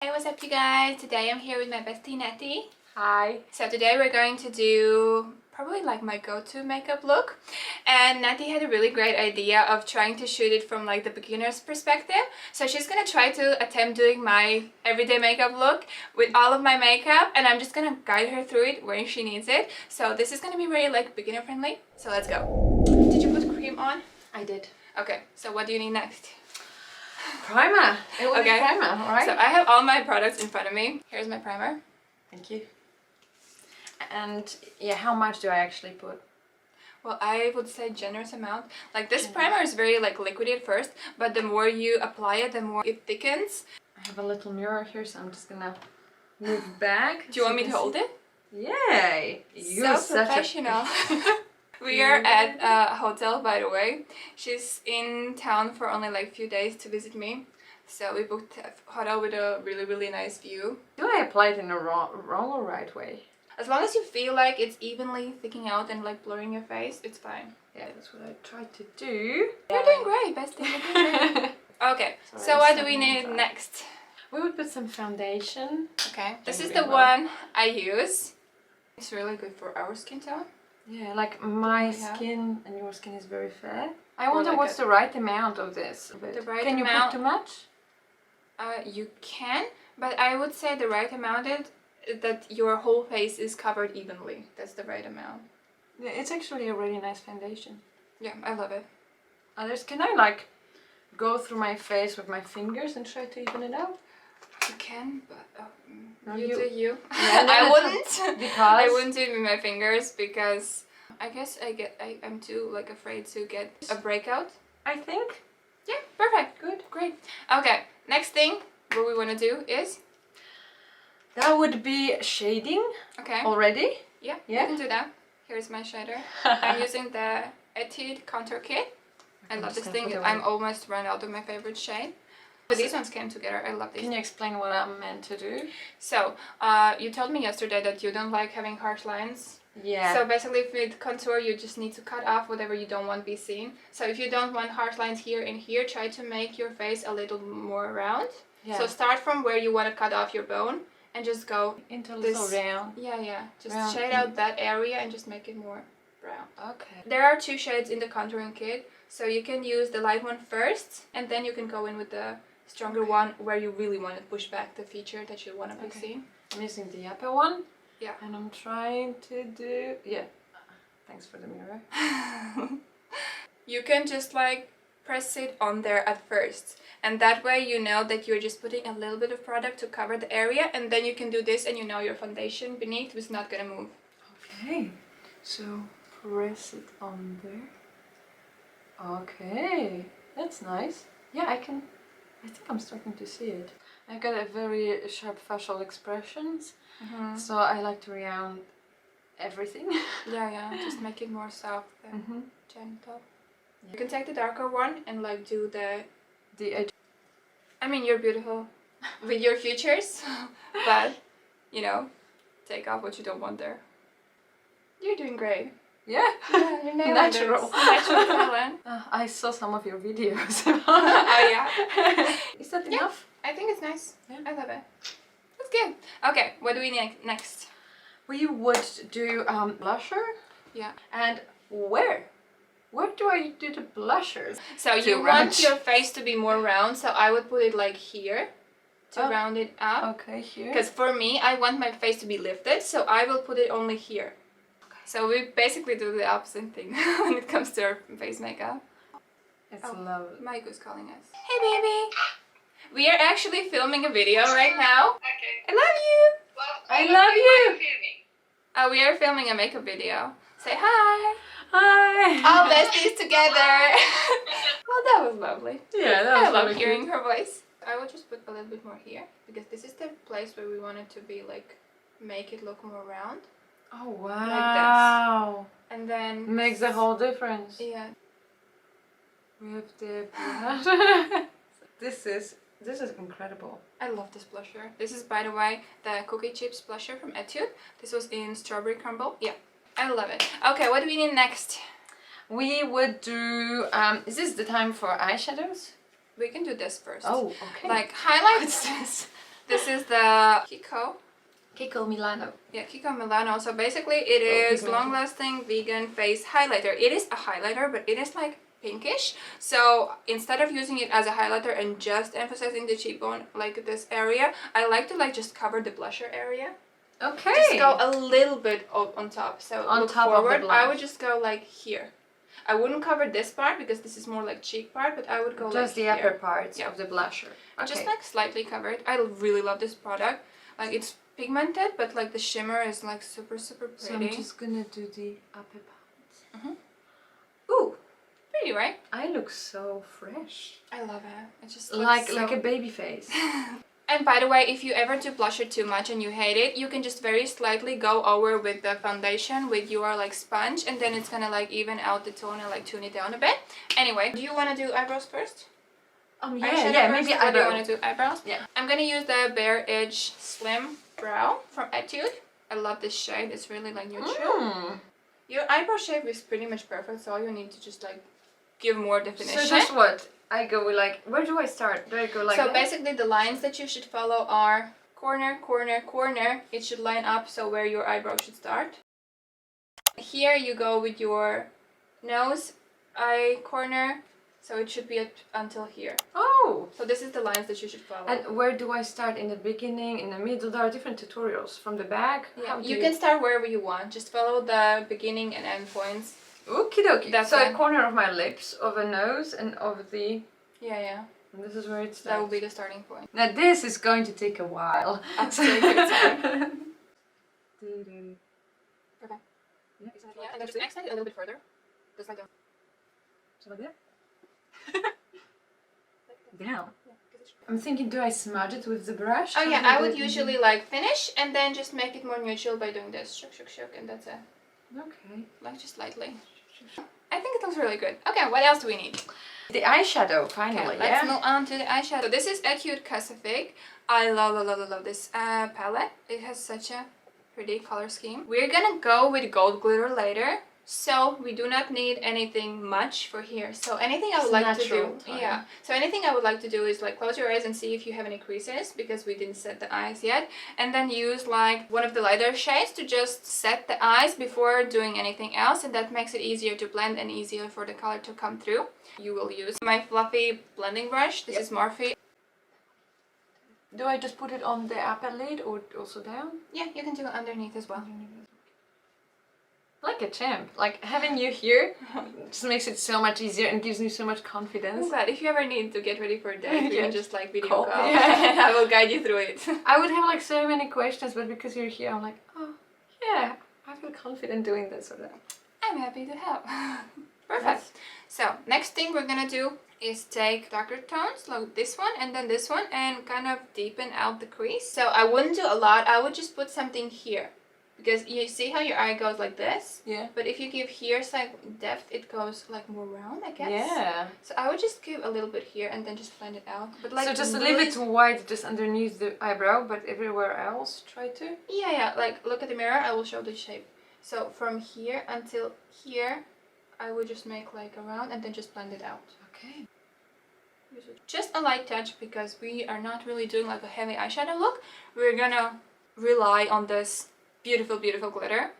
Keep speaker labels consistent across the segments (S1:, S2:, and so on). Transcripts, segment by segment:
S1: Hey, what's up you guys? Today I'm here with my bestie Natty.
S2: Hi.
S1: So today we're going to do probably like my go-to makeup look, and Natty had a really great idea of trying to shoot it from like the beginner's perspective. So she's gonna try to attempt doing my everyday makeup look with all of my makeup, and I'm just gonna guide her through it when she needs it. So this is gonna be very like beginner friendly. So let's go. Did you put cream on?
S2: I did.
S1: Okay, so what do you need next?
S2: Primer. It will be primer, right?
S1: So I have all my products in front of me. Here's my primer.
S2: Thank you. And yeah, how much do I actually put?
S1: Well, I would say generous amount. Like this primer is very like liquidy at first, but the more you apply it, the more it thickens.
S2: I have a little mirror here, so I'm just gonna move back.
S1: Do you want me to hold it?
S2: Yay! You're
S1: so professional. We are at a hotel, by the way. She's in town for only like a few days to visit me. So we booked a hotel with a really nice view.
S2: Do I apply it in a wrong or right way?
S1: As long as you feel like it's evenly thicking out and like blurring your face, it's fine.
S2: Yeah, that's what I tried to do.
S1: You're doing great, bestie. You're doing great. Okay, so what do we need next?
S2: We would put some foundation.
S1: Okay, this is the one I use. It's really good for our skin tone.
S2: Yeah, like my skin and your skin is very fair. I wonder what's the right amount of this.
S1: The right
S2: Can you
S1: amount,
S2: put too much?
S1: You can, but I would say the right amount is that your whole face is covered evenly. That's the right amount.
S2: Yeah, it's actually a really nice foundation.
S1: Yeah, I love it.
S2: Others, can I like go through my face with my fingers and try to even it out?
S1: You can, but
S2: No,
S1: you do you.
S2: Yeah,
S1: I wouldn't.
S2: Because
S1: I wouldn't do it with my fingers because I guess I'm too like afraid to get a breakout.
S2: I think.
S1: Yeah, perfect. Good, great. Okay, next thing what we want to do is
S2: that would be shading.
S1: Okay.
S2: Already?
S1: Yeah,
S2: yeah.
S1: You can do that. Here's my shader. I'm using the ETUDE Contour Kit. I love this thing. I'm almost run out of my favorite shade. But these ones came together. I love these.
S2: Can you explain what I'm meant to do?
S1: So, you told me yesterday that you don't like having harsh lines.
S2: Yeah.
S1: So basically with contour you just need to cut off whatever you don't want to be seen. So if you don't want harsh lines here and here, try to make your face a little more round. Yeah. So start from where you want to cut off your bone and just go
S2: into a little round.
S1: Yeah. Just shade out that area and just make it more brown.
S2: Okay.
S1: There are two shades in the contouring kit. So you can use the light one first and then you can go in with the stronger one where you really want to push back the feature that you want to be seen.
S2: I'm using the upper one.
S1: Yeah.
S2: And I'm trying to do... Yeah. Thanks for the mirror.
S1: You can just like press it on there at first. And that way you know that you're just putting a little bit of product to cover the area. And then you can do this and you know your foundation beneath is not going to move.
S2: Okay. So press it on there. Okay. That's nice. Yeah, I think I'm starting to see it. I got a very sharp facial expressions, so I like to round everything.
S1: Yeah, just make it more soft and gentle. You can take the darker one and like do the edge. I mean, you're beautiful with your features, but you know, take off what you don't want there. You're doing great.
S2: Yeah,
S1: you're
S2: natural.
S1: Natural talent.
S2: I saw some of your videos.
S1: Oh yeah.
S2: Is that enough?
S1: I think it's nice. Yeah. I love it. That's good. Okay, what do we need next?
S2: We would do blusher.
S1: Yeah.
S2: And where? Where do I do the blushers?
S1: So you want your face to be more round, so I would put it like here to round it up.
S2: Okay, here.
S1: Because for me, I want my face to be lifted, so I will put it only here. So we basically do the opposite thing when it comes to our face makeup.
S2: It's lovely.
S1: Mike is calling us. Hey baby! We are actually filming a video right now.
S3: Okay.
S1: I love you!
S3: Well,
S1: I love you!
S3: Filming.
S1: We are filming a makeup video. Say hi!
S2: Hi!
S1: All besties together! Well, that was lovely.
S2: Yeah, that was
S1: I love
S2: really
S1: hearing
S2: cute.
S1: her voice. I will just put a little bit more here because this is the place where we want it to be like, make it look more round.
S2: Oh wow!
S1: Like this. And then
S2: Makes a whole difference.
S1: Yeah.
S2: We have the This is incredible.
S1: I love this blusher. This is, by the way, the Cookie Chips blusher from Etude. This was in Strawberry Crumble. Yeah, I love it. Okay, what do we need next?
S2: We would do... is this the time for eyeshadows?
S1: We can do this first.
S2: Oh, okay.
S1: Like highlights. This is the
S2: KIKO Milano.
S1: Yeah, KIKO Milano. So basically it is long-lasting vegan face highlighter. It is a highlighter, but it is like pinkish. So instead of using it as a highlighter and just emphasizing the cheekbone, like this area, I like to like just cover the blusher area.
S2: Okay.
S1: Just go a little bit on top. So
S2: on
S1: look
S2: top
S1: forward.
S2: of the blush.
S1: I would just go like here. I wouldn't cover this part because this is more like cheek part, but I would go
S2: just
S1: like
S2: the
S1: here.
S2: upper parts of the blusher. Okay.
S1: Just like slightly covered. I really love this product. Like it's pigmented, but like the shimmer is like super pretty.
S2: So I'm just gonna do the upper parts.
S1: Ooh, pretty, right?
S2: I look so fresh.
S1: I love it. It just
S2: looks like a baby face.
S1: And by the way, if you ever do blusher too much and you hate it, you can just very slightly go over with the foundation with your like sponge, and then it's gonna like even out the tone and like tune it down a bit. Anyway, do you want to do eyebrows first?
S2: Maybe
S1: I do want to do eyebrows.
S2: Yeah.
S1: I'm gonna use the Bare Edge Slim Brow from Etude. I love this shade. It's really like neutral. Your eyebrow shape is pretty much perfect, so all you need to just like give more definition.
S2: So just what? I go with like, where do I start? Do I go like
S1: So
S2: that?
S1: basically the lines that you should follow are corner, corner, corner. It should line up so where your eyebrow should start. Here you go with your nose, eye corner, so it should be until here.
S2: Oh!
S1: So this is the lines that you should follow.
S2: And where do I start? In the beginning, in the middle? There are different tutorials. From the back?
S1: Yeah, you can start wherever you want. Just follow the beginning and end points.
S2: Okie dokie.
S1: That's
S2: so
S1: fine.
S2: a corner of my lips, of a nose, and of the...
S1: Yeah.
S2: And this is where it starts.
S1: That will be the starting point.
S2: Now this is going to take a while.
S1: Absolutely.
S2: Perfect.
S1: Yeah, and then just extend it a little bit further. Just like that.
S2: So like that? Down. I'm thinking, do I smudge it with the brush?
S1: Oh yeah, I would usually like finish and then just make it more neutral by doing this. Shook, and that's it.
S2: Okay.
S1: Like just lightly. I think it looks really good. Okay, what else do we need?
S2: The eyeshadow, finally,
S1: Okay, let's move on to the eyeshadow. So this is Etude GLASSYFIT. I love this palette. It has such a pretty color scheme. We're gonna go with gold glitter later, so we do not need anything much for here. So anything I would like to do, so anything I would like to do is like close your eyes and see if you have any creases, because we didn't set the eyes yet, and then use like one of the lighter shades to just set the eyes before doing anything else, and that makes it easier to blend and easier for the color to come through. You will use my fluffy blending brush. This is Morphe.
S2: Do I just put it on the upper lid or also down?
S1: Yeah, you can do it underneath as well.
S2: Like a champ. Like having you here just makes it so much easier and gives me so much confidence.
S1: I'm glad. If you ever need to get ready for a date, you can just like video
S2: Call.
S1: call and I will guide you through it.
S2: I would have like so many questions, but because you're here, I'm like, oh yeah, I feel confident doing this or that.
S1: I'm happy to help. Perfect. So next thing we're gonna do is take darker tones like this one and then this one and kind of deepen out the crease. So I wouldn't do a lot. I would just put something here, because you see how your eye goes like this?
S2: Yeah.
S1: But if you give here some depth, it goes like more round, I guess.
S2: Yeah.
S1: So I would just give a little bit here and then just blend it out. But like
S2: so just
S1: really...
S2: a little bit white just underneath the eyebrow, but everywhere else try to?
S1: Yeah, like look at the mirror, I will show the shape. So from here until here, I would just make like a round and then just blend it out.
S2: Okay.
S1: Just a light touch, because we are not really doing like a heavy eyeshadow look. We're gonna rely on this beautiful glitter.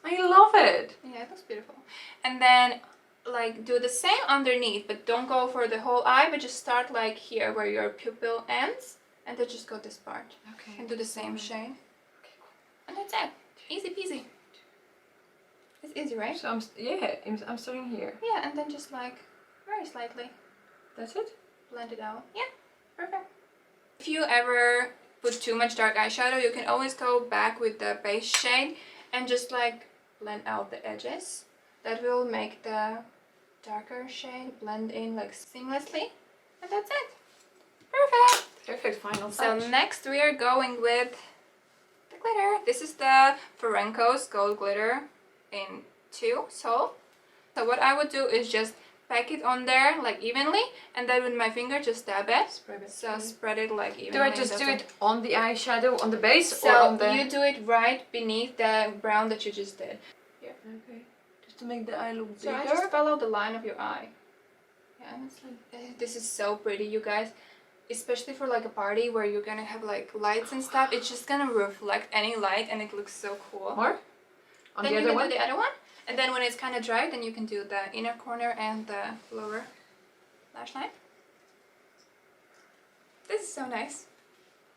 S2: I love it.
S1: Yeah, it looks beautiful. And then like do the same underneath, but don't go for the whole eye, but just start like here where your pupil ends, and then just go this part.
S2: Okay.
S1: And do the same shade.
S2: Okay, cool.
S1: And that's it. Easy peasy. It's easy, right?
S2: So I'm starting here.
S1: Yeah, and then just like very slightly
S2: That's it?
S1: blend it out. Yeah, perfect. If you ever put too much dark eyeshadow, you can always go back with the base shade and just like blend out the edges. That will make the darker shade blend in like seamlessly. And that's it. Perfect.
S2: Perfect final
S1: So
S2: touch.
S1: next we are going with the glitter. This is the FORENCOS gold glitter in 2 Sol. So what I would do is just pack it on there like evenly, and then with my finger just dab it. Spread it like evenly.
S2: Do I just do it on the eyeshadow, on the base,
S1: So
S2: or on the...
S1: you do it right beneath the brown that you just did. Here.
S2: Okay. Just to make the eye look
S1: So
S2: bigger.
S1: I just follow the line of your eye. Yeah, honestly, this is so pretty, you guys. especially for like a party where you're gonna have like lights and stuff, it's just gonna reflect any light and it looks so cool.
S2: More? On
S1: Then
S2: the
S1: you
S2: other
S1: can
S2: one?
S1: do the other one, and then when it's kind of dry, then you can do the inner corner and the lower lash line. This is so nice.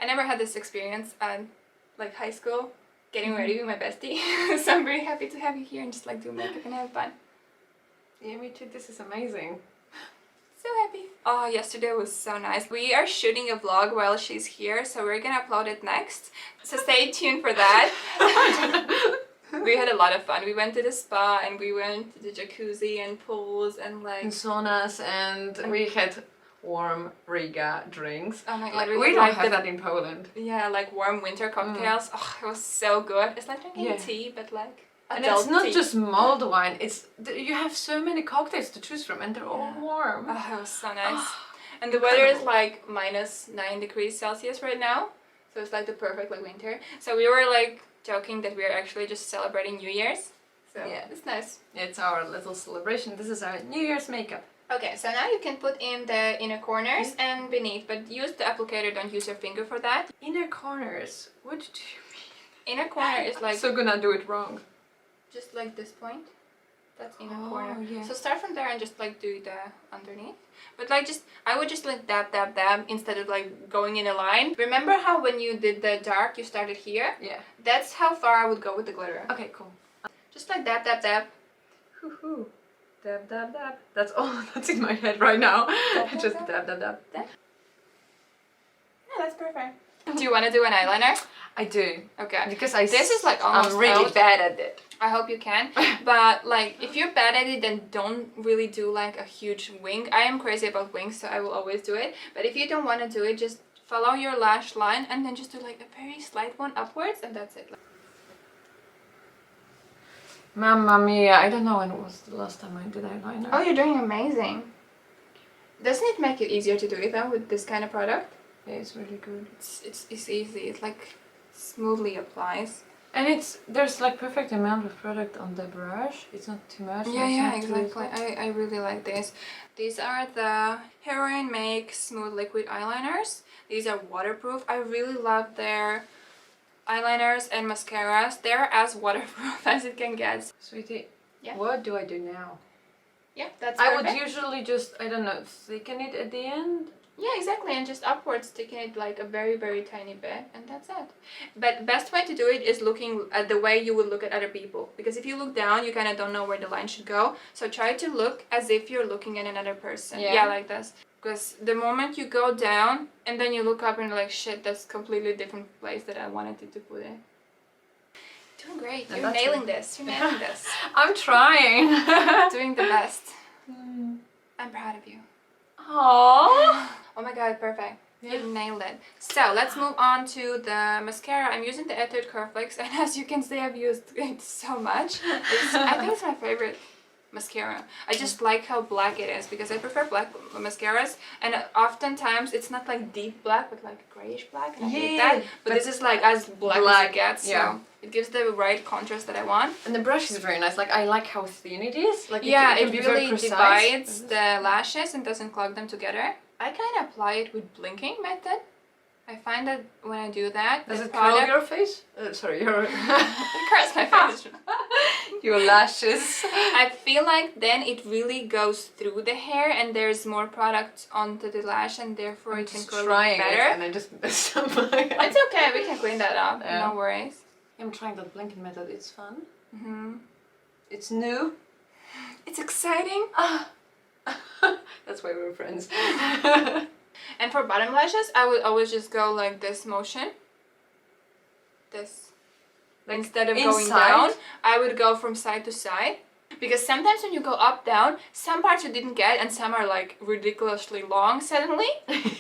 S1: I never had this experience at like high school, getting ready with my bestie. So I'm very happy to have you here and just like do makeup and have fun.
S2: Yeah, me too. This is amazing.
S1: So happy. Oh, yesterday was so nice. We are shooting a vlog while she's here, so we're gonna upload it next. So stay tuned for that. We had a lot of fun. We went to the spa and we went to the jacuzzi and pools and like...
S2: And saunas, and we had warm Riga drinks.
S1: Oh my god,
S2: Like,
S1: we
S2: we
S1: had,
S2: don't
S1: like,
S2: have
S1: the-
S2: that in Poland.
S1: Yeah, like warm winter cocktails. Oh, it was so good. It's like drinking
S2: Yeah.
S1: tea, but like
S2: And
S1: adult
S2: it's not
S1: tea.
S2: just mulled wine, it's you have so many cocktails to choose from and they're all
S1: Yeah.
S2: warm.
S1: Oh, it was so nice. And the weather is like -9 degrees Celsius right now. So it's like the perfect like winter. So we were like joking that we are actually just celebrating New Year's. So
S2: Yeah.
S1: it's nice.
S2: It's our little celebration. This is our New Year's makeup.
S1: Okay, so now you can put in the inner corners and beneath, but use the applicator, don't use your finger for that.
S2: Inner corners. What do you mean?
S1: Inner corner is like
S2: I'm so gonna do it wrong.
S1: just like this point. That's inner
S2: Oh,
S1: corner.
S2: yeah.
S1: So start from there and just like do the underneath. But like I would just like dab dab dab instead of like going in a line. Remember how when you did the dark you started here?
S2: Yeah.
S1: That's how far I would go with the glitter.
S2: Okay, cool.
S1: Just like dab dab dab.
S2: Hoo-hoo. Dab, dab, dab. That's all that's in my head right now.
S1: Dab,
S2: Just
S1: dab,
S2: dab, dab, dab.
S1: Yeah, that's perfect. Do you want to do an eyeliner?
S2: I do.
S1: Okay.
S2: Because
S1: This is like almost
S2: I'm really
S1: out.
S2: bad at it.
S1: I hope you can. But like if you're bad at it, then don't really do like a huge wing. I am crazy about wings, so I will always do it. But if you don't want to do it, just follow your lash line and then just do like a very slight one upwards and that's it.
S2: Mamma mia, I don't know when it was the last time I did eyeliner.
S1: Oh, you're doing amazing. Doesn't it make it easier to do it though with this kind of product?
S2: Yeah, it's really good.
S1: It's easy. It's like smoothly applies.
S2: And there's like perfect amount of product on the brush. It's not too much.
S1: Yeah,
S2: it's
S1: yeah,
S2: not too
S1: exactly.
S2: little.
S1: I really like this. These are the Heroine Make Smooth Liquid Eyeliners. These are waterproof. I really love their eyeliners and mascaras. They're as waterproof as it can get.
S2: Sweetie,
S1: Yeah.
S2: what do I do now?
S1: Yeah, that's
S2: I
S1: perfect.
S2: would usually just, I don't know, thicken it at the end.
S1: Yeah, exactly, and just upwards sticking it like a very, very tiny bit, and that's it. But best way to do it is looking at the way you would look at other people. Because if you look down, you kind of don't know where the line should go. So try to look as if you're looking at another person.
S2: Yeah.
S1: Yeah, like this. Because the moment you go down, and then you look up and you're like, shit, that's completely different place that I wanted it to put it. Doing great.
S2: And
S1: You're
S2: that's
S1: nailing
S2: it.
S1: this. You're nailing this.
S2: I'm trying.
S1: Doing the best. I'm proud of you.
S2: Aww.
S1: Oh my god, perfect.
S2: Yeah.
S1: You nailed it. So let's move on to the mascara. I'm using the Etude Curve Flix, and as you can see, I've used it so much. I think it's my favorite mascara. I just like how black it is because I prefer black mascaras, and oftentimes it's not like deep black but like grayish black, and I hate
S2: Yeah,
S1: that. But
S2: but
S1: this is like as black as
S2: black,
S1: it gets, so
S2: yeah.
S1: it gives the right contrast that I want.
S2: And the brush is very nice. Like, I like how thin it is. Like,
S1: Yeah,
S2: can
S1: it
S2: be very
S1: really
S2: precise.
S1: divides the lashes and doesn't clog them together. I kind of apply it with blinking method. I find that when I do that,
S2: Does
S1: the
S2: it curl
S1: product
S2: your face? Sorry, your
S1: it curls my face.
S2: your lashes.
S1: I feel like then it really goes through the hair and there's more product onto the lash and therefore
S2: I'm
S1: it can
S2: just
S1: curl
S2: trying
S1: it
S2: it
S1: better.
S2: and I just messed up my
S1: It's okay, we can clean that up.
S2: Yeah.
S1: No worries.
S2: I'm trying that blinking method. It's fun.
S1: Hmm.
S2: It's new.
S1: It's exciting.
S2: That's why we're friends.
S1: And for bottom lashes, I would always just go like this motion. This.
S2: Like
S1: Instead of going
S2: inside?
S1: down, I would go from side to side. Because sometimes when you go up, down, some parts you didn't get and some are like ridiculously long suddenly.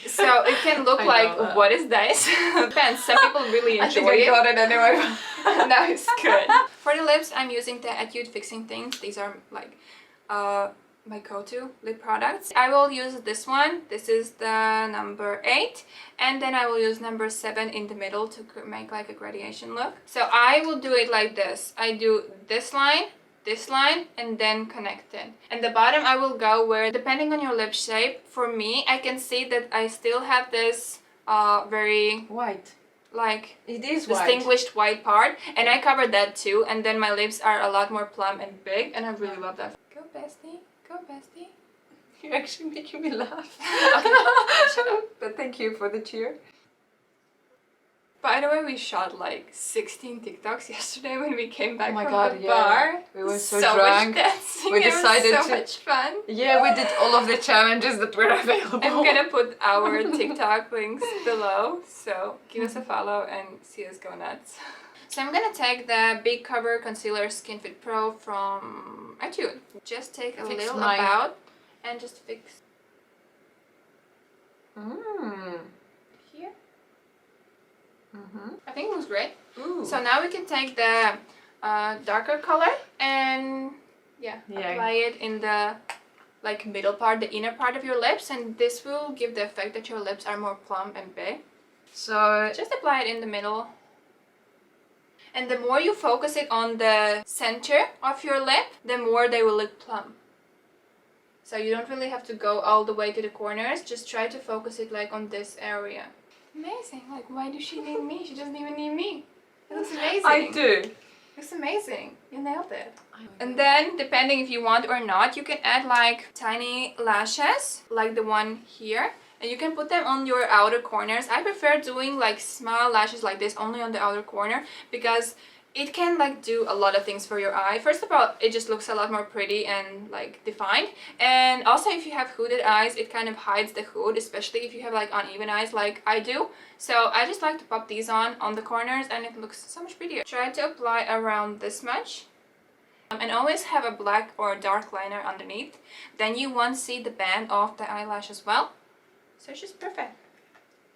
S1: So it can look
S2: I know
S1: like,
S2: that.
S1: what is this? Depends. Some people really
S2: I
S1: enjoy
S2: think I
S1: it.
S2: got it anyway.
S1: No, it's good. For the lips, I'm using the Etude Fixing things. These are like my go-to lip products. I will use this one. This is the number 8. And then I will use number 7 in the middle to make like a gradation look. So I will do it like this. I do this line, this line and then connect it. And the bottom I will go where, depending on your lip shape, for me, I can see that I still have this very
S2: white.
S1: Like
S2: it is
S1: distinguished white part, and I covered that too, and then my lips are a lot more plump and big, and I really love that. Go bestie, go bestie.
S2: You're actually making me laugh.
S1: Okay, shut up.
S2: But thank you for the cheer.
S1: By the way, we shot like 16 TikToks yesterday when we came back from
S2: God,
S1: the bar.
S2: We were so
S1: much
S2: drunk.
S1: dancing.
S2: We decided
S1: it was so
S2: to.
S1: much fun.
S2: Yeah, we did all of the challenges that were available.
S1: I'm gonna put our TikTok links below, so give us a follow and see us go nuts. So I'm gonna take the Big Cover Concealer Skin Fit Pro from Etude. Just take a little about and just fix. Here. I think it looks great.
S2: Ooh.
S1: So now we can take the darker color and apply it in the like middle part, the inner part of your lips, and this will give the effect that your lips are more plump and big.
S2: So
S1: just apply it in the middle. And the more you focus it on the center of your lip, the more they will look plump. So you don't really have to go all the way to the corners, just try to focus it like on this area. Amazing. Like, why does she need me? She doesn't even need me. It looks amazing.
S2: I do.
S1: It looks amazing. You nailed it. And then, depending if you want or not, you can add like tiny lashes, like the one here. And you can put them on your outer corners. I prefer doing like small lashes like this only on the outer corner because it can like do a lot of things for your eye. First of all, it just looks a lot more pretty and like defined. And also if you have hooded eyes, it kind of hides the hood, especially if you have like uneven eyes like I do. So I just like to pop these on the corners and it looks so much prettier. Try to apply around this much. And always have a black or dark liner underneath. Then you won't see the band of the eyelash as well. So it's just perfect.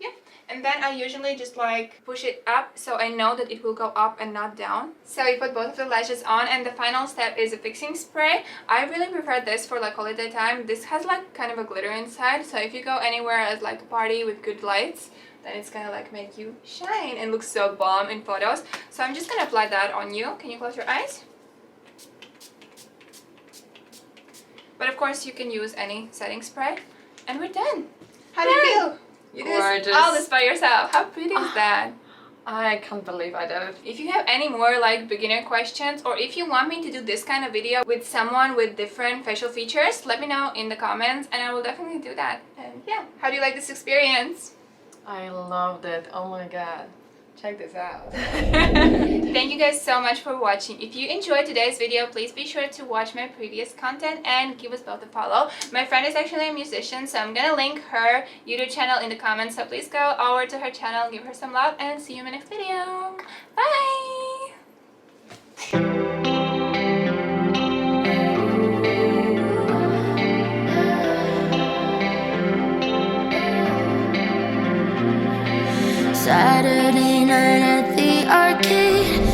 S1: Yeah, and then I usually just like push it up so I know that it will go up and not down. So we put both of the lashes on, and the final step is a fixing spray. I really prefer this for like holiday time. This has like kind of a glitter inside, so if you go anywhere at like a party with good lights, then it's gonna like make you shine and look so bomb in photos. So I'm just gonna apply that on you. Can you close your eyes? But of course you can use any setting spray. And we're done. How do you feel? You did all this by yourself. How pretty is that?
S2: I can't believe I did it.
S1: If you have any more like beginner questions, or if you want me to do this kind of video with someone with different facial features, let me know in the comments and I will definitely do that. And yeah, how do you like this experience?
S2: I loved it. Oh my god. Check this out.
S1: Thank you guys so much for watching. If you enjoyed today's video, please be sure to watch my previous content and give us both a follow. My friend is actually a musician, so I'm gonna link her YouTube channel in the comments, so please go over to her channel, give her some love, and see you in my next video. Bye!
S3: Saturday night at the arcade,